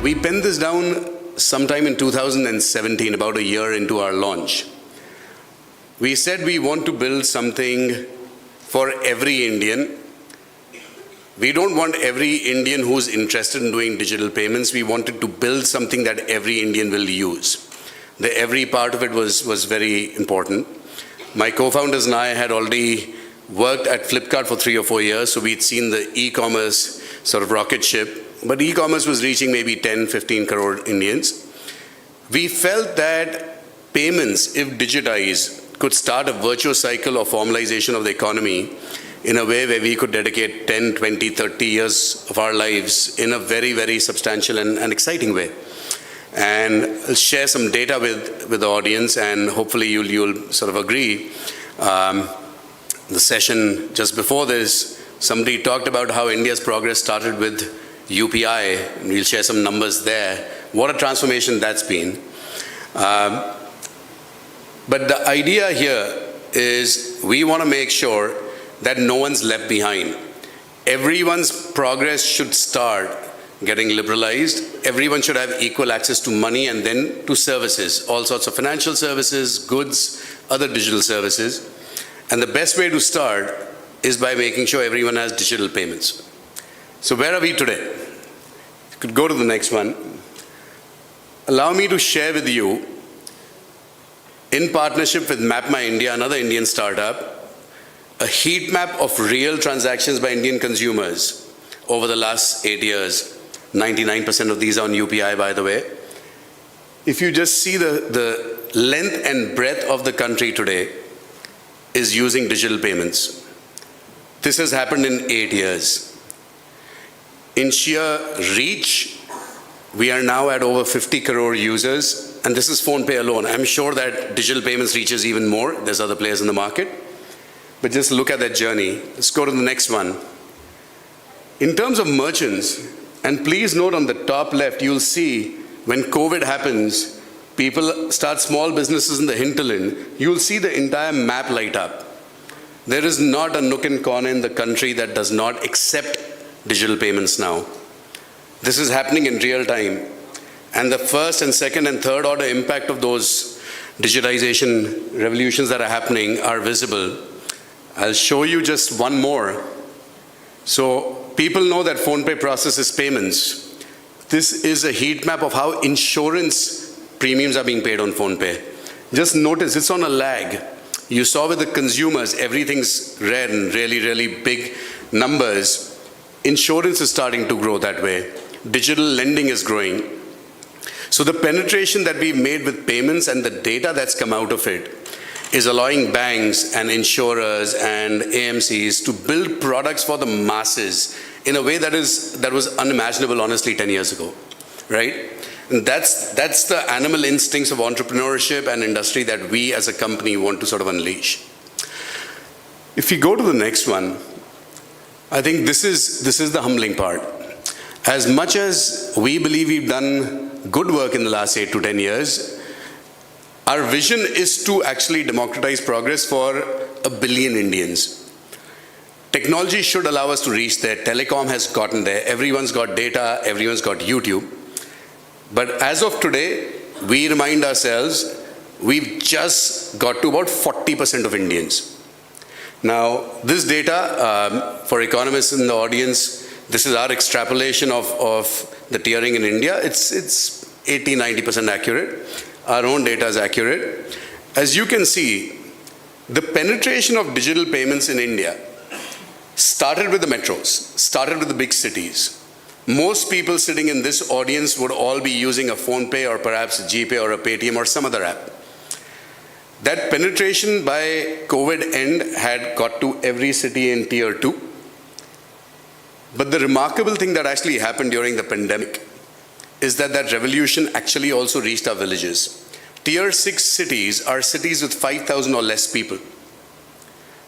We penned this down sometime in 2017, about a year into our launch. We said we want to build something for every Indian. We don't want every Indian who's interested in doing digital payments. We wanted to build something that every Indian will use. The every part of it was very important. My co-founders and I had already worked at Flipkart for 3 or 4 years, so we'd seen the e-commerce sort of rocket ship. But e-commerce was reaching maybe 10, 15 crore Indians. We felt that payments, if digitized, could start a virtuous cycle of formalization of the economy in a way where we could dedicate 10, 20, 30 years of our lives in a very, very substantial and exciting way. And I'll share some data with the audience, and hopefully you'll sort of agree. The session just before this, somebody talked about how India's progress started with UPI, and we'll share some numbers there. What a transformation that's been. But the idea here is we want to make sure that no one's left behind. Everyone's progress should start getting liberalized. Everyone should have equal access to money and then to services, all sorts of financial services, goods, other digital services. And the best way to start is by making sure everyone has digital payments. So where are we today? You could go to the next one. Allow me to share with you, in partnership with Map My India, another Indian startup, a heat map of real transactions by Indian consumers over the last 8 years. 99% of these are on UPI, by the way. If you just see the length and breadth of the country today is using digital payments. This has happened in 8 years. In sheer reach, we are now at over 50 crore users, and this is PhonePe alone. I'm sure that digital payments reaches even more. There's other players in the market. But just look at that journey. Let's go to the next one. In terms of merchants, and please note on the top left, you'll see when COVID happens, people start small businesses in the hinterland, you'll see the entire map light up. There is not a nook and corner in the country that does not accept digital payments now. This is happening in real time. And the first and second and third order impact of those digitization revolutions that are happening are visible. I'll show you just one more. So people know that PhonePe processes payments. This is a heat map of how insurance premiums are being paid on PhonePe. Just notice it's on a lag. You saw with the consumers, everything's red and really, really big numbers. Insurance is starting to grow that way. Digital lending is growing. So the penetration that we've made with payments and the data that's come out of it is allowing banks and insurers and AMCs to build products for the masses in a way that was unimaginable, honestly, 10 years ago, right? And that's the animal instincts of entrepreneurship and industry that we as a company want to sort of unleash. If you go to the next one, I think this is the humbling part. As much as we believe we've done good work in the last 8 to 10 years, our vision is to actually democratize progress for 1 billion Indians. Technology should allow us to reach there. Telecom has gotten there. Everyone's got data. Everyone's got YouTube. But as of today, we remind ourselves, we've just got to about 40% of Indians. Now, this data, for economists in the audience, this is our extrapolation of the tiering in India. It's 80-90% accurate. Our own data is accurate. As you can see, the penetration of digital payments in India started with the metros, started with the big cities. Most people sitting in this audience would all be using a PhonePe or perhaps a GPay or a Paytm or some other app. That penetration by COVID end had got to every city in tier 2. But the remarkable thing that actually happened during the pandemic is that revolution actually also reached our villages. Tier 6 cities are cities with 5,000 or less people.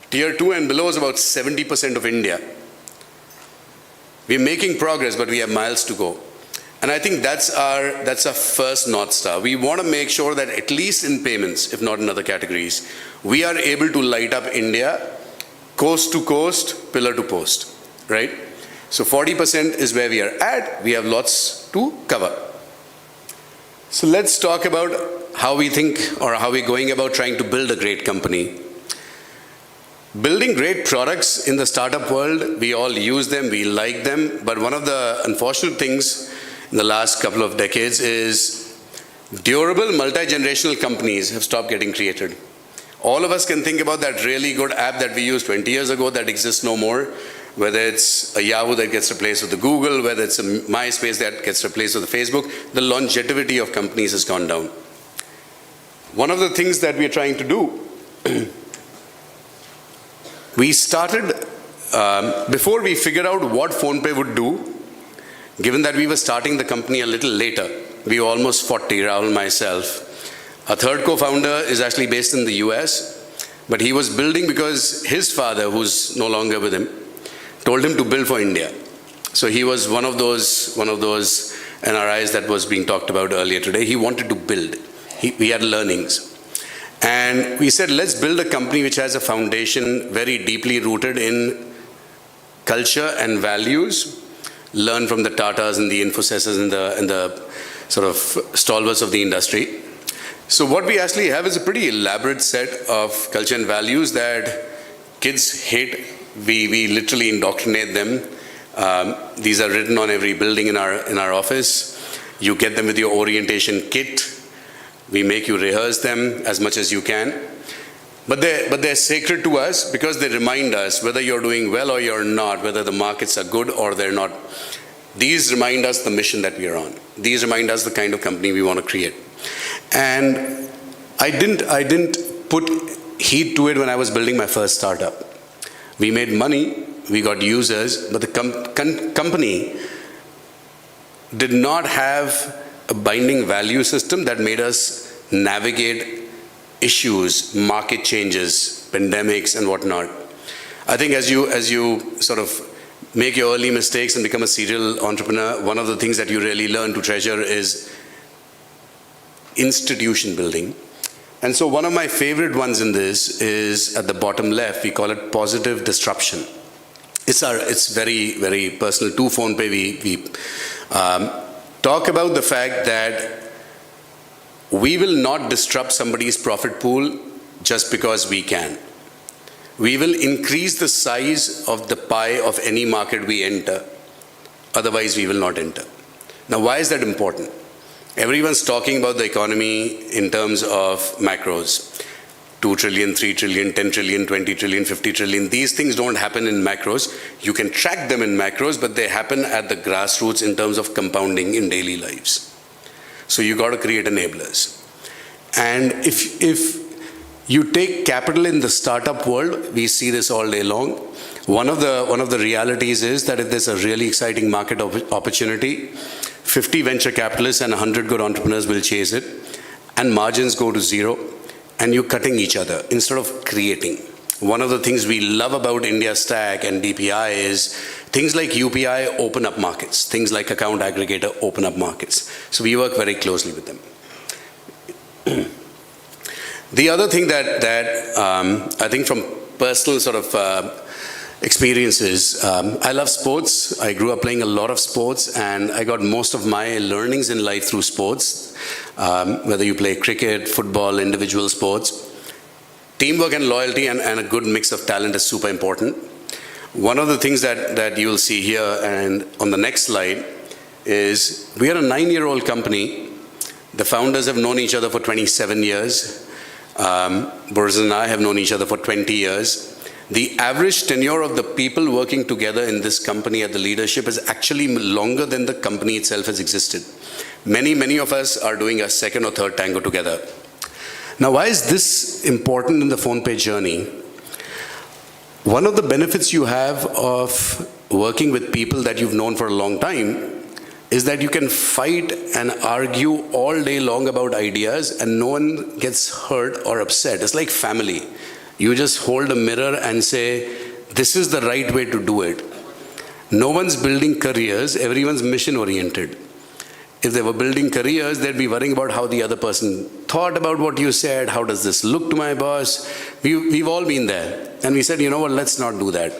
Tier 2 and below is about 70% of India. We're making progress, but we have miles to go. And I think that's our first North Star. We want to make sure that at least in payments, if not in other categories, we are able to light up India coast to coast, pillar to post, right? So 40% is where we are at. We have lots to cover. So let's talk about how we think or how we're going about trying to build a great company. Building great products in the startup world, we all use them, we like them, but one of the unfortunate things in the last couple of decades is durable multi-generational companies have stopped getting created. All of us can think about that really good app that we used 20 years ago that exists no more, whether it's a Yahoo that gets replaced with the Google, whether it's a MySpace that gets replaced with the Facebook. The longevity of companies has gone down. One of the things that we're trying to do, we started, before we figured out what PhonePe would do, given that we were starting the company a little later, we were almost 40, Rahul and myself. Our third co-founder is actually based in the US, but he was building because his father, who's no longer with him, told him to build for India. So he was one of those NRIs that was being talked about earlier today. He wanted to build. We had learnings. And we said, let's build a company which has a foundation very deeply rooted in culture and values, learn from the Tatas and the Infosys and the sort of stalwarts of the industry. So what we actually have is a pretty elaborate set of culture and values that kids hate. We literally indoctrinate them. These are written on every building in our office. You get them with your orientation kit. We make you rehearse them as much as you can. But they're sacred to us because they remind us whether you're doing well or you're not, whether the markets are good or they're not. These remind us the mission that we are on. These remind us the kind of company we want to create. And I didn't put heat to it when I was building my first startup. We made money, we got users, but the company did not have a binding value system that made us navigate issues, market changes, pandemics and whatnot. I think as you sort of make your early mistakes and become a serial entrepreneur, one of the things that you really learn to treasure is institution building. And so one of my favorite ones in this is at the bottom left. We call it positive disruption. It's very, very personal to PhonePe. We talk about the fact that we will not disrupt somebody's profit pool just because we can. We will increase the size of the pie of any market we enter. Otherwise, we will not enter. Now, why is that important? Everyone's talking about the economy in terms of macros. 2 trillion, 3 trillion, 10 trillion, 20 trillion, 50 trillion. These things don't happen in macros. You can track them in macros, but they happen at the grassroots in terms of compounding in daily lives. So you got to create enablers. And if you take capital in the startup world, we see this all day long. One of the realities is that if there's a really exciting market opportunity, 50 venture capitalists and 100 good entrepreneurs will chase it, and margins go to zero, and you're cutting each other instead of creating. One of the things we love about India Stack and DPI is things like UPI open up markets, things like Account Aggregator open up markets. So we work very closely with them. The other thing that I think from personal sort of experiences, I love sports. I grew up playing a lot of sports, and I got most of my learnings in life through sports. Whether you play cricket, football, individual sports, teamwork and loyalty and a good mix of talent is super important. One of the things that you'll see here and on the next slide is we are a 9-year-old company. The founders have known each other for 27 years. Boris and I have known each other for 20 years. The average tenure of the people working together in this company at the leadership is actually longer than the company itself has existed. Many of us are doing a second or third tango together. Now, why is this important in the PhonePe journey? One of the benefits you have of working with people that you've known for a long time is that you can fight and argue all day long about ideas and no one gets hurt or upset. It's like family. You just hold a mirror and say, this is the right way to do it. No one's building careers, everyone's mission oriented. If they were building careers, they'd be worrying about how the other person thought about what you said, how does this look to my boss? We've all been there. And we said, you know what, let's not do that.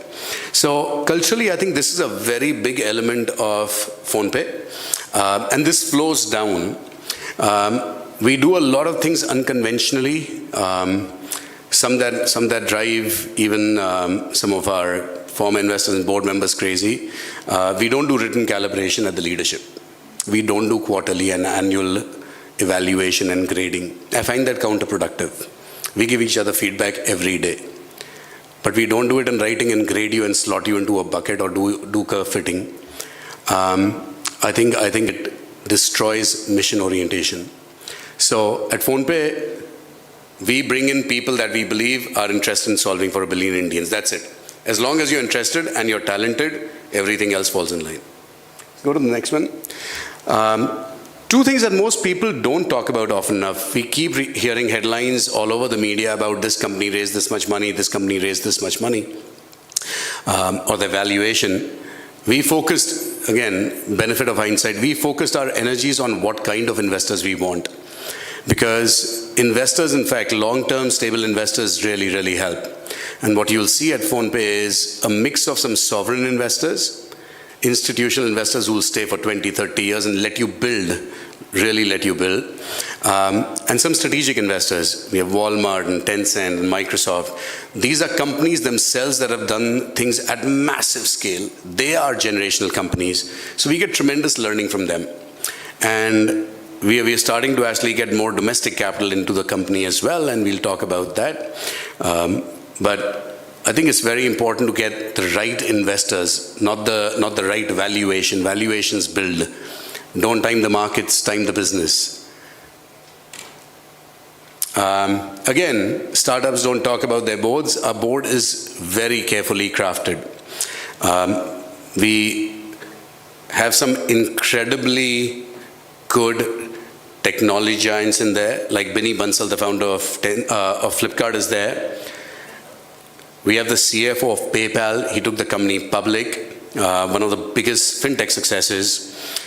So culturally, I think this is a very big element of PhonePe. And this flows down. We do a lot of things unconventionally. Some that drive even some of our former investors and board members crazy. We don't do written calibration at the leadership. We don't do quarterly and annual evaluation and grading. I find that counterproductive. We give each other feedback every day. But we don't do it in writing and grade you and slot you into a bucket or do curve fitting. I think it destroys mission orientation. So at PhonePe, we bring in people that we believe are interested in solving for 1 billion Indians. That's it. As long as you're interested and you're talented, everything else falls in line. Go to the next one. Two things that most people don't talk about often enough. We keep hearing headlines all over the media about this company raised this much money, this company raised this much money, or the valuation. We focused, again, benefit of hindsight, we focused our energies on what kind of investors we want. Because investors, in fact, long-term stable investors really, really help. And what you'll see at PhonePe is a mix of some sovereign investors, institutional investors who will stay for 20, 30 years and let you build, really let you build, and some strategic investors. We have Walmart and Tencent and Microsoft. These are companies themselves that have done things at massive scale. They are generational companies. So we get tremendous learning from them. And we are starting to actually get more domestic capital into the company as well, and we'll talk about that. But I think it's very important to get the right investors, not the right valuation. Valuations build. Don't time the markets, time the business. Again, startups don't talk about their boards. Our board is very carefully crafted. We have some incredibly good technology giants in there, like Binny Bansal, the founder of Flipkart, is there. We have the CFO of PayPal. He took the company public, one of the biggest fintech successes.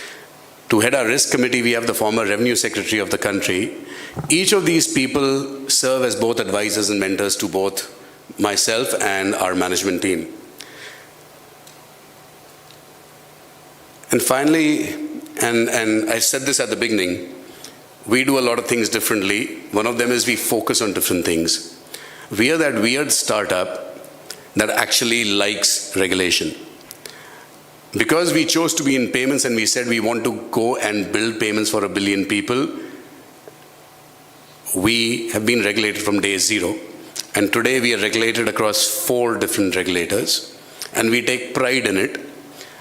To head our risk committee, we have the former revenue secretary of the country. Each of these people serve as both advisors and mentors to both myself and our management team. And finally, and I said this at the beginning, we do a lot of things differently. One of them is we focus on different things. We are that weird startup that actually likes regulation. Because we chose to be in payments and we said we want to go and build payments for 1 billion people, we have been regulated from day zero. And today we are regulated across 4 different regulators. And we take pride in it.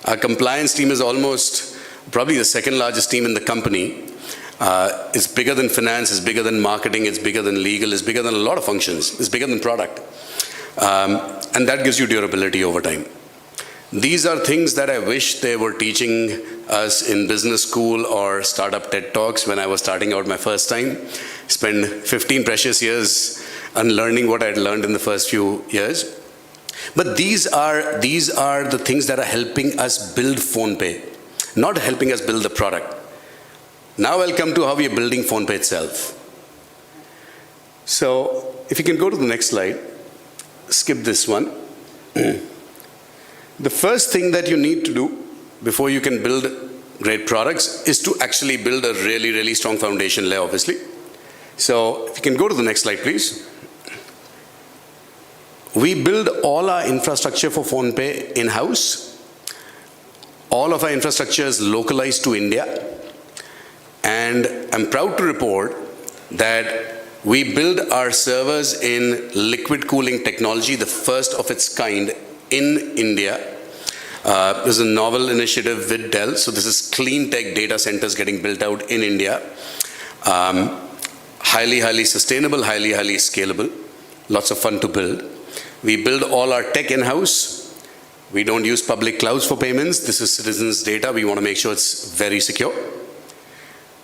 Our compliance team is almost probably the second largest team in the company. It's bigger than finance, it's bigger than marketing, it's bigger than legal, it's bigger than a lot of functions, it's bigger than product. And that gives you durability over time. These are things that I wish they were teaching us in business school or startup TED Talks when I was starting out my first time. Spent 15 precious years unlearning what I'd learned in the first few years. But these are the things that are helping us build PhonePe, not helping us build the product. Now I'll come to how we are building PhonePe itself. So if you can go to the next slide, skip this one. The first thing that you need to do before you can build great products is to actually build a really, really strong foundation layer, obviously. So if you can go to the next slide, please. We build all our infrastructure for PhonePe in-house. All of our infrastructure is localized to India. And I'm proud to report that we build our servers in liquid cooling technology, the first of its kind in India. There's a novel initiative with Dell. So this is clean tech data centers getting built out in India. Highly, highly sustainable, highly, highly scalable. Lots of fun to build. We build all our tech in-house. We don't use public clouds for payments. This is citizens' data. We want to make sure it's very secure.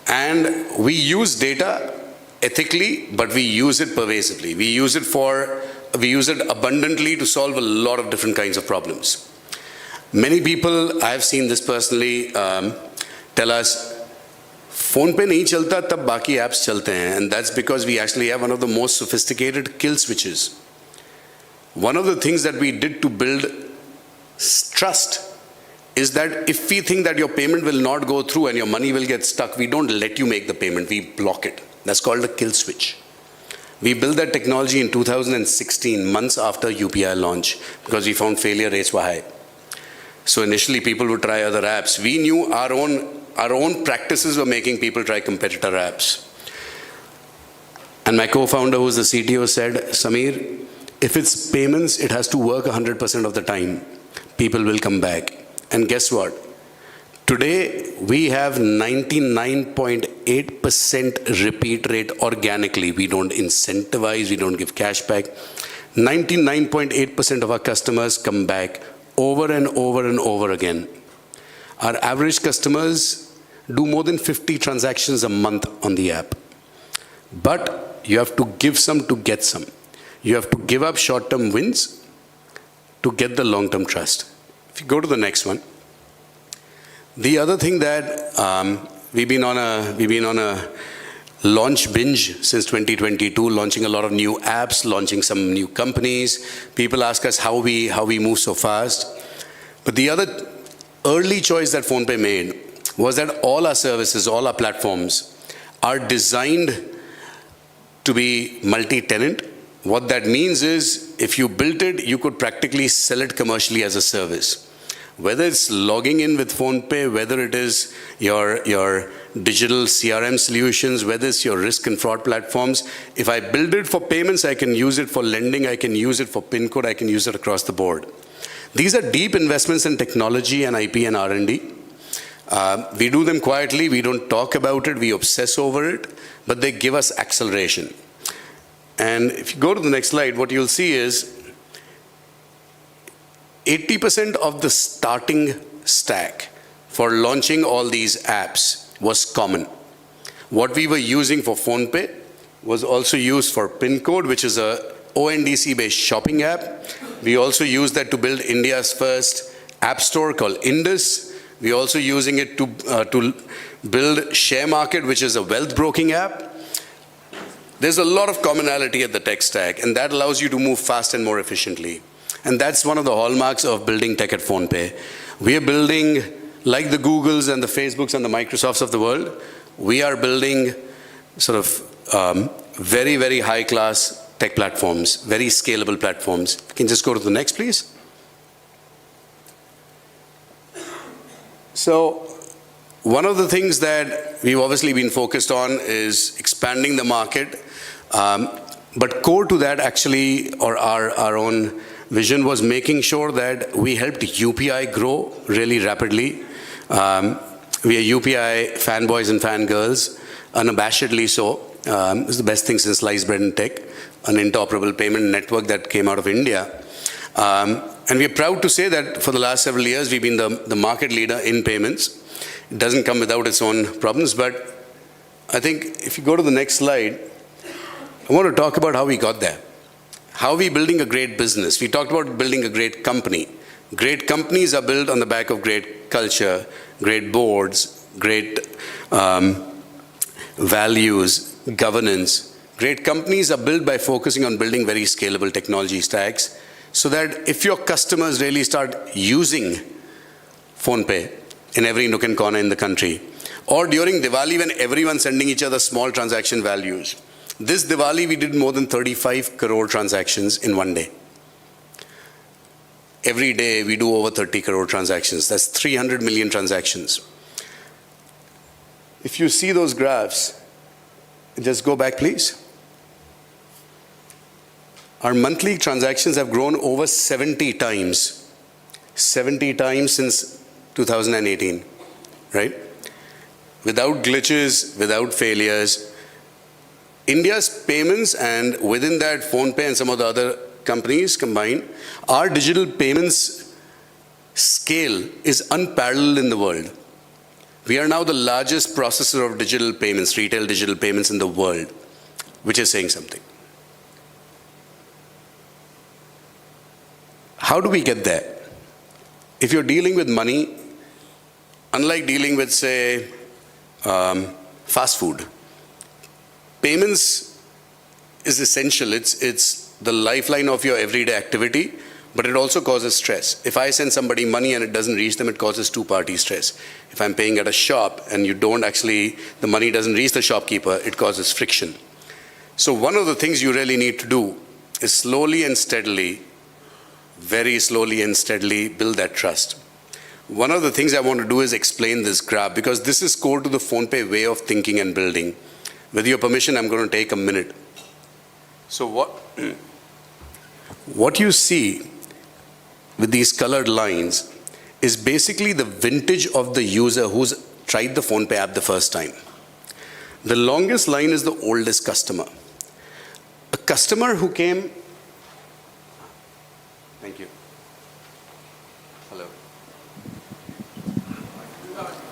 And we use data ethically, but we use it pervasively. We use it abundantly to solve a lot of different kinds of problems. Many people, I've seen this personally, tell us, PhonePe nahi chalta, tab baki apps chalte hain. And that's because we actually have one of the most sophisticated kill switches. One of the things that we did to build trust is that if we think that your payment will not go through and your money will get stuck, we don't let you make the payment, we block it. That's called a kill switch. We built that technology in 2016, months after UPI launch, because we found failure rates were high. So initially people would try other apps. We knew our own practices were making people try competitor apps. And my co-founder, who's the CTO, said, Samir, if it's payments, it has to work 100% of the time. People will come back. And guess what? Today, we have 99.8% repeat rate organically. We don't incentivize, we don't give cash back. 99.8% of our customers come back over and over and over again. Our average customers do more than 50 transactions a month on the app. But you have to give some to get some. You have to give up short-term wins to get the long-term trust. If you go to the next one. The other thing that we've been on a launch binge since 2022, launching a lot of new apps, launching some new companies. People ask us how we move so fast. But the other early choice that PhonePe made was that all our services, all our platforms are designed to be multi-tenant. What that means is, if you built it, you could practically sell it commercially as a service. Whether it's logging in with PhonePe, whether it is your digital CRM solutions, whether it's your risk and fraud platforms, if I build it for payments, I can use it for lending, I can use it for PIN code, I can use it across the board. These are deep investments in technology and IP and R&D. We do them quietly, we don't talk about it, we obsess over it, but they give us acceleration. And if you go to the next slide, what you'll see is 80% of the starting stack for launching all these apps was common. What we were using for PhonePe was also used for PIN code, which is a ONDC-based shopping app. We also used that to build India's first app store called Indus. We're also using it to build Share Market, which is a wealth broking app. There's a lot of commonality at the tech stack, and that allows you to move fast and more efficiently. And that's one of the hallmarks of building tech at PhonePe. We are building, like the Googles and the Facebooks and the Microsofts of the world, we are building sort of very, very high-class tech platforms, very scalable platforms. You can just go to the next, please. So one of the things that we've obviously been focused on is expanding the market. But core to that actually, or our own vision, was making sure that we helped UPI grow really rapidly. We are UPI fanboys and fangirls, unabashedly so. It's the best thing since sliced bread and tech, an interoperable payment network that came out of India. And we're proud to say that for the last several years, we've been the market leader in payments. It doesn't come without its own problems, but I think if you go to the next slide, I want to talk about how we got there. How are we building a great business? We talked about building a great company. Great companies are built on the back of great culture, great boards, great values, governance. Great companies are built by focusing on building very scalable technology stacks, so that if your customers really start using PhonePe in every nook and corner in the country, or during Diwali when everyone's sending each other small transaction values. This Diwali, we did more than 35 crore transactions in one day. Every day, we do over 30 crore transactions. That's 300 million transactions. If you see those graphs, just go back, please. Our monthly transactions have grown over 70 times. 70 times since 2018, right? Without glitches, without failures. India's payments, and within that PhonePe and some of the other companies combined, our digital payments scale is unparalleled in the world. We are now the largest processor of digital payments, retail digital payments in the world, which is saying something. How do we get there? If you're dealing with money, unlike dealing with, say, fast food, payments is essential. It's the lifeline of your everyday activity. but it also causes stress. If I send somebody money and it doesn't reach them, it causes two-party stress. If I'm paying at a shop and the money doesn't reach the shopkeeper, it causes friction. So one of the things you really need to do is slowly and steadily, very slowly and steadily build that trust. One of the things I want to do is explain this graph, because this is core to the PhonePe way of thinking and building. With your permission, I'm going to take a minute. So what you see with these colored lines is basically the vintage of the user who's tried the PhonePe app the first time. The longest line is the oldest customer. A customer who came, thank you. Hello.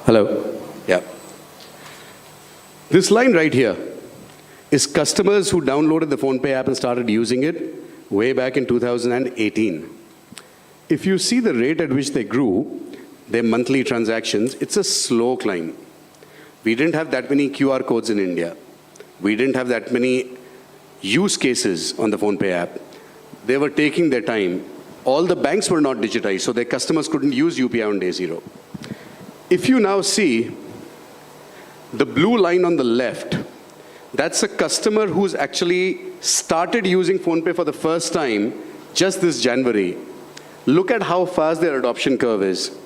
Hello. Yeah. This line right here is customers who downloaded the PhonePe app and started using it way back in 2018. If you see the rate at which they grew, their monthly transactions, it's a slow climb. We didn't have that many QR codes in India. We didn't have that many use cases on the PhonePe app. They were taking their time. All the banks were not digitized, so their customers couldn't use UPI on day zero. If you now see the blue line on the left, that's a customer who's actually started using PhonePe for the first time just this January. Look at how fast their adoption curve is.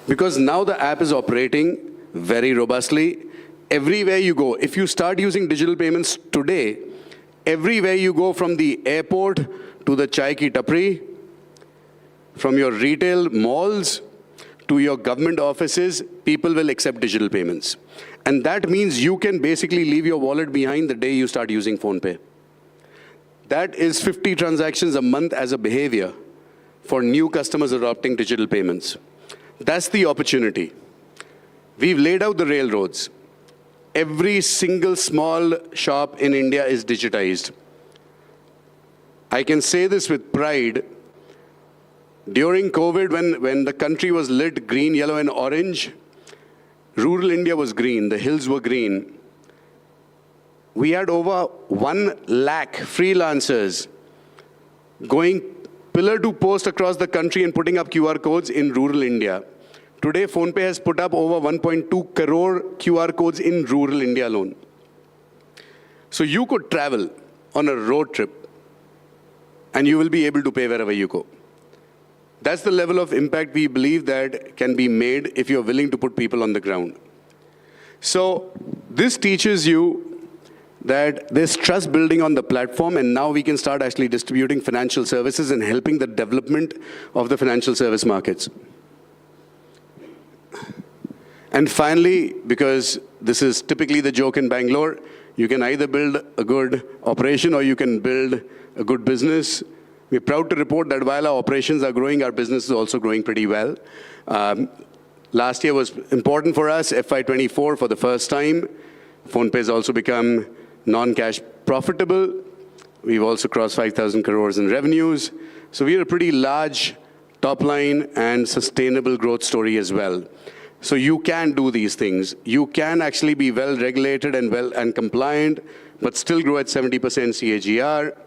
Because now the app is operating very robustly. Everywhere you go, if you start using digital payments today, everywhere you go, from the airport to the chai ki tapri, from your retail malls to your government offices, people will accept digital payments. And that means you can basically leave your wallet behind the day you start using PhonePe. That is 50 transactions a month as a behavior for new customers adopting digital payments. That's the opportunity. We've laid out the railroads. Every single small shop in India is digitized. I can say this with pride. During COVID, when the country was lit green, yellow, and orange, rural India was green, the hills were green. We had over 1 lakh freelancers going pillar to post across the country and putting up QR codes in rural India. Today, PhonePe has put up over 1.2 crore QR codes in rural India alone. So you could travel on a road trip and you will be able to pay wherever you go. That's the level of impact we believe that can be made if you're willing to put people on the ground. So this teaches you that there's trust building on the platform, and now we can start actually distributing financial services and helping the development of the financial service markets. And finally, because this is typically the joke in Bangalore, you can either build a good operation or you can build a good business. We're proud to report that while our operations are growing, our business is also growing pretty well. Last year was important for us, FY24 for the first time. PhonePe has also become non-cash profitable. We've also crossed 5,000 crores in revenues. So we're a pretty large top line and sustainable growth story as well. So you can do these things. You can actually be well regulated and compliant, but still grow at 70% CAGR.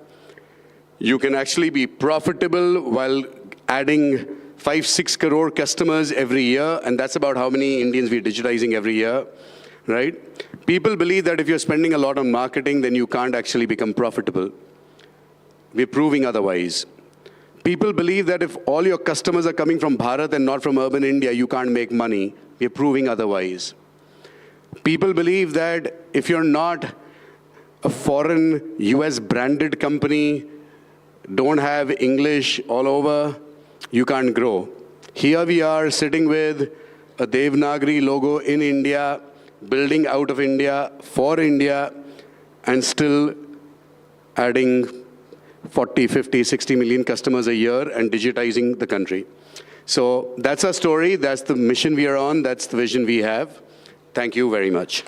You can actually be profitable while adding 5-6 crore customers every year, and that's about how many Indians we're digitizing every year, right? People believe that if you're spending a lot on marketing, then you can't actually become profitable. We're proving otherwise. People believe that if all your customers are coming from Bharat and not from urban India, you can't make money. We're proving otherwise. People believe that if you're not a foreign US branded company, don't have English all over, you can't grow. Here we are sitting with a Devanagari logo in India, building out of India, for India, and still adding 40, 50, 60 million customers a year and digitizing the country. So that's our story. That's the mission we are on. That's the vision we have. Thank you very much.